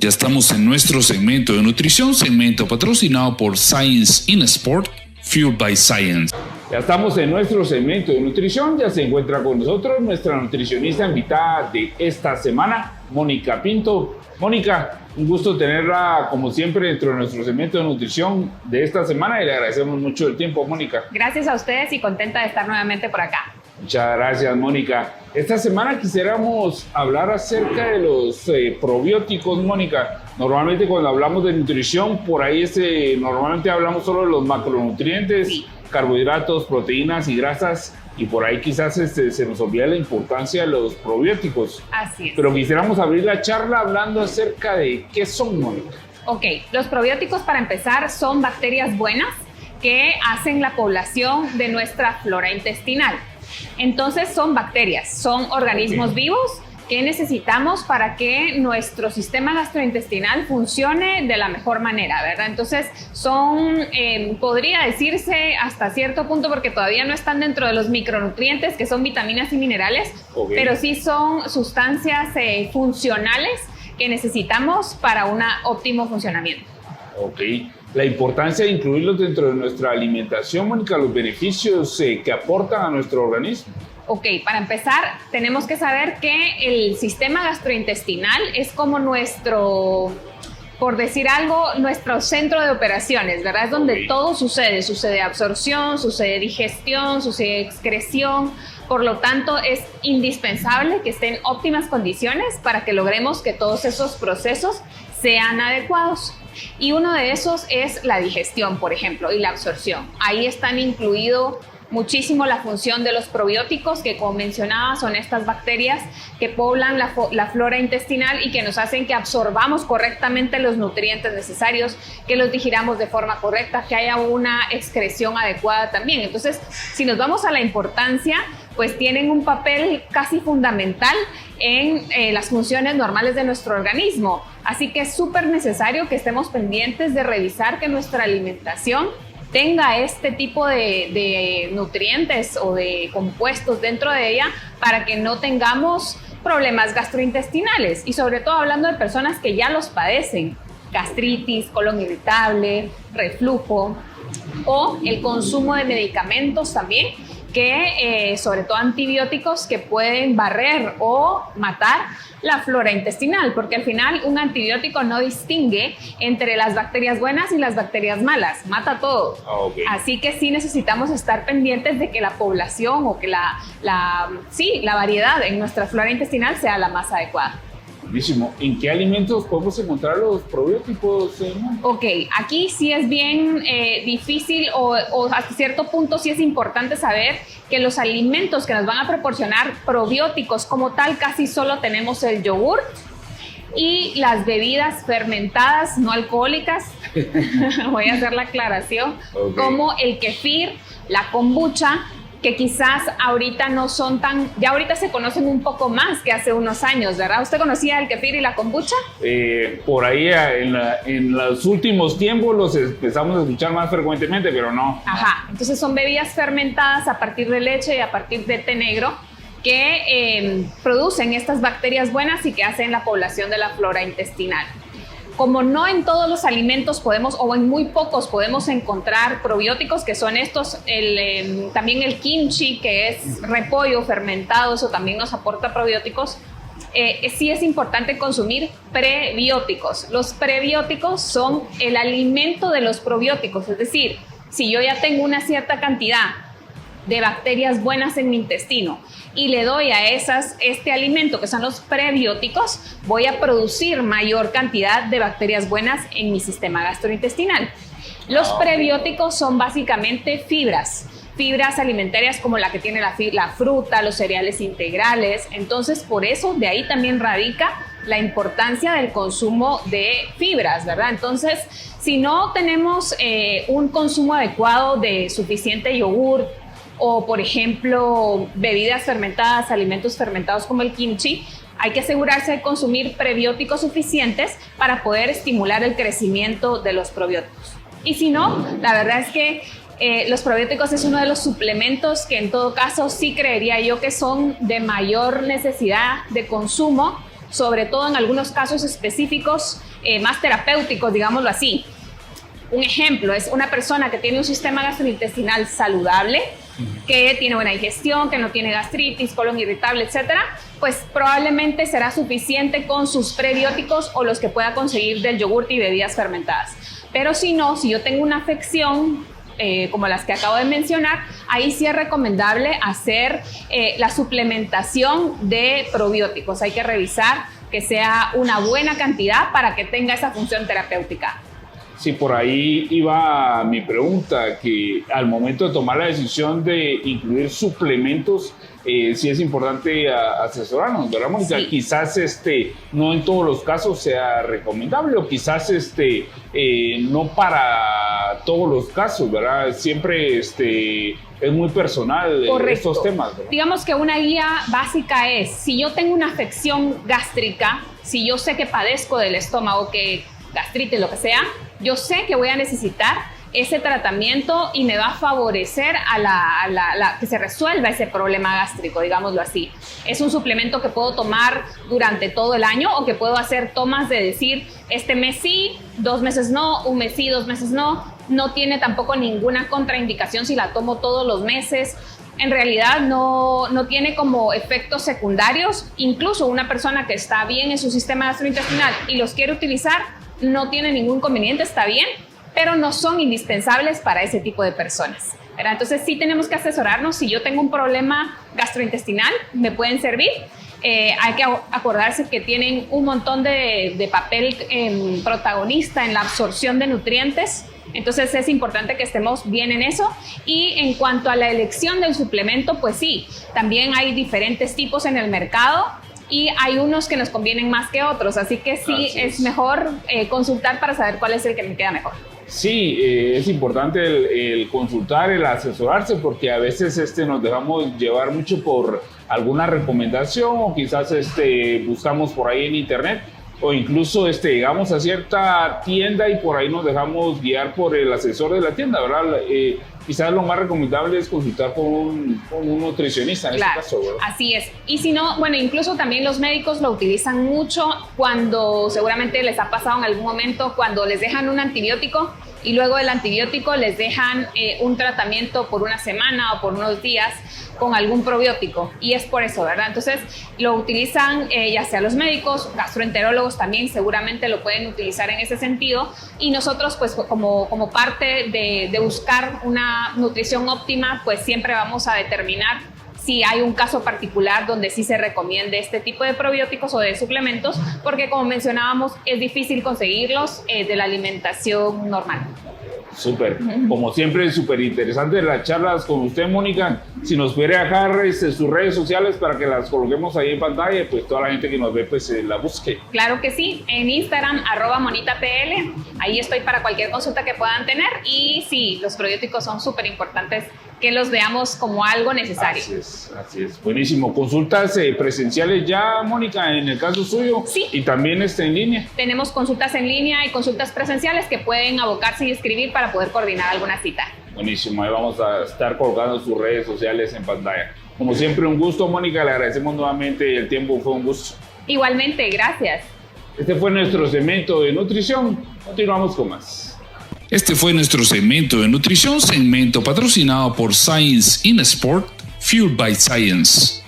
Ya estamos en nuestro segmento de nutrición, segmento patrocinado por Science in Sport, Fueled by Science. Ya estamos en nuestro segmento de nutrición, ya se encuentra con nosotros nuestra nutricionista invitada de esta semana, Mónica Pinto. Mónica, un gusto tenerla como siempre dentro de nuestro segmento de nutrición de esta semana y le agradecemos mucho el tiempo, Mónica. Gracias a ustedes y contenta de estar nuevamente por acá. Muchas gracias, Mónica. Esta semana quisiéramos hablar acerca de los probióticos, Mónica. Normalmente cuando hablamos de nutrición, por ahí normalmente hablamos solo de los macronutrientes, sí, carbohidratos, proteínas y grasas, y por ahí quizás se nos olvida la importancia de los probióticos. Así es. Pero quisiéramos abrir la charla hablando acerca de qué son, Mónica. Ok, los probióticos, para empezar, son bacterias buenas que hacen la población de nuestra flora intestinal. Entonces son bacterias, son organismos vivos que necesitamos para que nuestro sistema gastrointestinal funcione de la mejor manera, ¿verdad? Entonces son, podría decirse hasta cierto punto, porque todavía no están dentro de los micronutrientes, que son vitaminas y minerales, pero sí son sustancias funcionales que necesitamos para un óptimo funcionamiento. Ok. La importancia de incluirlos dentro de nuestra alimentación, Mónica, los beneficios que aportan a nuestro organismo. Ok, para empezar, tenemos que saber que el sistema gastrointestinal es como nuestro, por decir algo, nuestro centro de operaciones, ¿verdad? Es donde todo sucede absorción, sucede digestión, sucede excreción. Por lo tanto, es indispensable que esté en óptimas condiciones para que logremos que todos esos procesos sean adecuados. Y uno de esos es la digestión, por ejemplo, y la absorción. Ahí están incluido muchísimo la función de los probióticos, que como mencionaba son estas bacterias que poblan la flora intestinal y que nos hacen que absorbamos correctamente los nutrientes necesarios, que los digiramos de forma correcta, que haya una excreción adecuada también. Entonces, si nos vamos a la importancia, pues tienen un papel casi fundamental en las funciones normales de nuestro organismo. Así que es súper necesario que estemos pendientes de revisar que nuestra alimentación tenga este tipo de nutrientes o de compuestos dentro de ella para que no tengamos problemas gastrointestinales, y sobre todo hablando de personas que ya los padecen: gastritis, colon irritable, reflujo, o el consumo de medicamentos también, que sobre todo antibióticos que pueden barrer o matar la flora intestinal, porque al final un antibiótico no distingue entre las bacterias buenas y las bacterias malas, mata todo. Así que sí necesitamos estar pendientes de que la población o que la variedad en nuestra flora intestinal sea la más adecuada. Buenísimo. ¿En qué alimentos podemos encontrar los probióticos? Ok, aquí sí es bien difícil o hasta cierto punto sí es importante saber que los alimentos que nos van a proporcionar probióticos como tal casi solo tenemos el yogur y las bebidas fermentadas no alcohólicas, voy a hacer la aclaración, como el kefir, la kombucha, que quizás ahorita no son ya ahorita se conocen un poco más que hace unos años, ¿verdad? ¿Usted conocía el kefir y la kombucha? Por ahí en los últimos tiempos los empezamos a escuchar más frecuentemente, pero no. Ajá, entonces son bebidas fermentadas a partir de leche y a partir de té negro que producen estas bacterias buenas y que hacen la población de la flora intestinal. Como no en todos los alimentos podemos, o en muy pocos podemos encontrar probióticos, que son estos, también el kimchi, que es repollo fermentado, eso también nos aporta probióticos. Sí es importante consumir prebióticos. Los prebióticos son el alimento de los probióticos, es decir, si yo ya tengo una cierta cantidad de bacterias buenas en mi intestino y le doy a este alimento que son los prebióticos, voy a producir mayor cantidad de bacterias buenas en mi sistema gastrointestinal. Los prebióticos son básicamente fibras alimentarias como la que tiene la fruta, los cereales integrales. Entonces, por eso de ahí también radica la importancia del consumo de fibras, ¿verdad? Entonces, si no tenemos un consumo adecuado de suficiente yogur, o por ejemplo bebidas fermentadas, alimentos fermentados como el kimchi, hay que asegurarse de consumir prebióticos suficientes para poder estimular el crecimiento de los probióticos. Y si no, la verdad es que los probióticos es uno de los suplementos que en todo caso sí creería yo que son de mayor necesidad de consumo, sobre todo en algunos casos específicos más terapéuticos, digámoslo así. Un ejemplo es una persona que tiene un sistema gastrointestinal saludable, que tiene buena digestión, que no tiene gastritis, colon irritable, etcétera, pues probablemente será suficiente con sus prebióticos o los que pueda conseguir del yogurt y bebidas fermentadas. Pero si no, si yo tengo una afección como las que acabo de mencionar, ahí sí es recomendable hacer la suplementación de probióticos. Hay que revisar que sea una buena cantidad para que tenga esa función terapéutica. Sí, por ahí iba mi pregunta, que al momento de tomar la decisión de incluir suplementos, sí es importante asesorarnos, ¿verdad, Mónica? Sí. Quizás no en todos los casos sea recomendable, o quizás no para todos los casos, ¿verdad? Siempre es muy personal estos temas, ¿verdad? Digamos que una guía básica es, si yo tengo una afección gástrica, si yo sé que padezco del estómago, que gastritis, lo que sea, yo sé que voy a necesitar ese tratamiento y me va a favorecer a que se resuelva ese problema gástrico, digámoslo así. Es un suplemento que puedo tomar durante todo el año, o que puedo hacer tomas de decir, este mes sí, 2 meses no, un mes sí, 2 meses no. No tiene tampoco ninguna contraindicación si la tomo todos los meses. En realidad no tiene como efectos secundarios. Incluso una persona que está bien en su sistema gastrointestinal y los quiere utilizar, no tiene ningún inconveniente, está bien, pero no son indispensables para ese tipo de personas, ¿verdad? Entonces sí tenemos que asesorarnos. Si yo tengo un problema gastrointestinal, me pueden servir. Hay que acordarse que tienen un montón de papel protagonista en la absorción de nutrientes. Entonces es importante que estemos bien en eso. Y en cuanto a la elección del suplemento, pues sí, también hay diferentes tipos en el mercado y hay unos que nos convienen más que otros. Así que sí, es mejor consultar para saber cuál es el que me queda mejor. Sí, es importante el consultar, el asesorarse, porque a veces nos dejamos llevar mucho por alguna recomendación, o quizás buscamos por ahí en internet, o incluso llegamos a cierta tienda y por ahí nos dejamos guiar por el asesor de la tienda, ¿verdad? Quizás lo más recomendable es consultar con un nutricionista en este caso, ¿verdad? Así es. Y si no, bueno, incluso también los médicos lo utilizan mucho cuando seguramente les ha pasado en algún momento, cuando les dejan un antibiótico y luego del antibiótico les dejan un tratamiento por una semana o por unos días con algún probiótico, y es por eso, ¿verdad? Entonces lo utilizan ya sea los médicos, gastroenterólogos también seguramente lo pueden utilizar en ese sentido, y nosotros pues como parte de buscar una nutrición óptima, pues siempre vamos a determinar si hay un caso particular donde sí se recomiende este tipo de probióticos o de suplementos, porque como mencionábamos, es difícil conseguirlos de la alimentación normal. Súper. Como siempre, es súper interesante las charlas con usted, Mónica. Si nos puede dejar sus redes sociales para que las coloquemos ahí en pantalla, pues toda la gente que nos ve pues la busque. Claro que sí, en Instagram, @monitapl. Ahí estoy para cualquier consulta que puedan tener. Y sí, los probióticos son súper importantes que los veamos como algo necesario. Así es. Buenísimo. ¿Consultas presenciales ya, Mónica, en el caso suyo? Sí. ¿Y también en línea? Tenemos consultas en línea y consultas presenciales que pueden abocarse y escribir para poder coordinar alguna cita. Buenísimo. Ahí vamos a estar colgando sus redes sociales en pantalla. Como siempre, un gusto, Mónica. Le agradecemos nuevamente el tiempo. Fue un gusto. Igualmente, gracias. Este fue nuestro segmento de nutrición. Continuamos con más. Este fue nuestro segmento de nutrición, segmento patrocinado por Science in Sport, Fueled by Science.